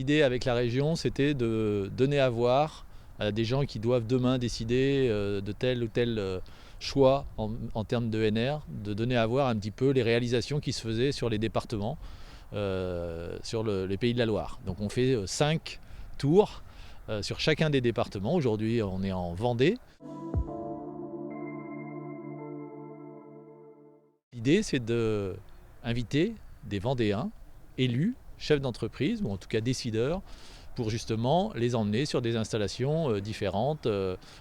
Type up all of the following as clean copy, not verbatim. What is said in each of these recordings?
L'idée avec la région, c'était de donner à voir à des gens qui doivent demain décider de tel ou tel choix en termes d'ENR, de donner à voir un petit peu les réalisations qui se faisaient sur les départements, sur les Pays de la Loire. Donc on fait 5 tours sur chacun des départements. Aujourd'hui, on est en Vendée. L'idée, c'est d'inviter des Vendéens élus, chefs d'entreprise, ou en tout cas décideurs, pour justement les emmener sur des installations différentes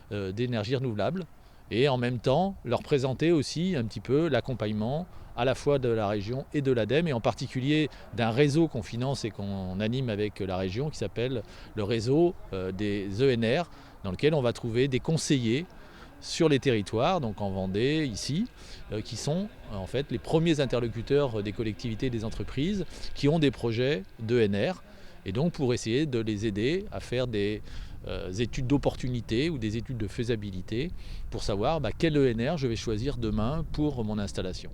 d'énergie renouvelable et en même temps leur présenter aussi un petit peu l'accompagnement à la fois de la région et de l'ADEME et en particulier d'un réseau qu'on finance et qu'on anime avec la région qui s'appelle le réseau des ENR, dans lequel on va trouver des conseillers sur les territoires, donc en Vendée, ici, qui sont en fait les premiers interlocuteurs des collectivités et des entreprises qui ont des projets d'ENR, et donc pour essayer de les aider à faire des études d'opportunité ou des études de faisabilité pour savoir quel ENR je vais choisir demain pour mon installation.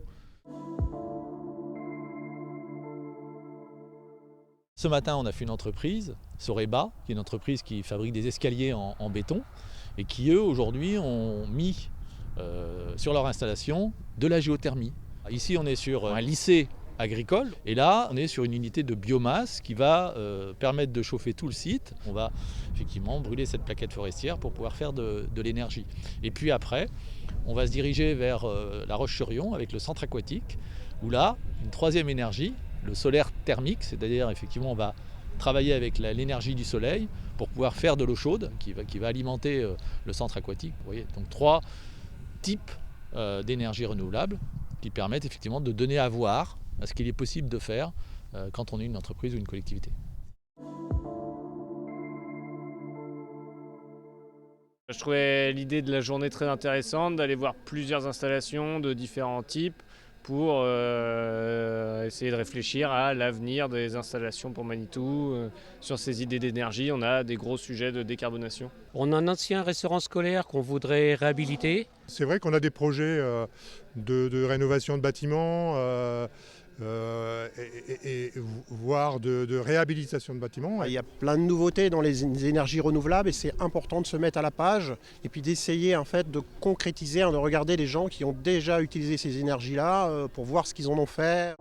Ce matin, on a fait une entreprise, Soreba, qui est une entreprise qui fabrique des escaliers en béton et qui, eux, aujourd'hui, ont mis sur leur installation de la géothermie. Ici, on est sur un lycée agricole et là, on est sur une unité de biomasse qui va permettre de chauffer tout le site. On va effectivement brûler cette plaquette forestière pour pouvoir faire de l'énergie. Et puis après, on va se diriger vers La Roche-sur-Yon avec le centre aquatique où là, une troisième énergie, le solaire thermique, c'est-à-dire effectivement on va travailler avec l'énergie du soleil pour pouvoir faire de l'eau chaude qui va alimenter le centre aquatique. Vous voyez, donc 3 types d'énergie renouvelable qui permettent effectivement de donner à voir ce qu'il est possible de faire quand on est une entreprise ou une collectivité. Je trouvais l'idée de la journée très intéressante, d'aller voir plusieurs installations de différents types pour essayer de réfléchir à l'avenir des installations pour Manitou. Sur ces idées d'énergie, on a des gros sujets de décarbonation. On a un ancien restaurant scolaire qu'on voudrait réhabiliter. C'est vrai qu'on a des projets de rénovation de bâtiments voire de réhabilitation de bâtiments. Il y a plein de nouveautés dans les énergies renouvelables et c'est important de se mettre à la page et puis d'essayer en fait de concrétiser, de regarder les gens qui ont déjà utilisé ces énergies-là pour voir ce qu'ils en ont fait.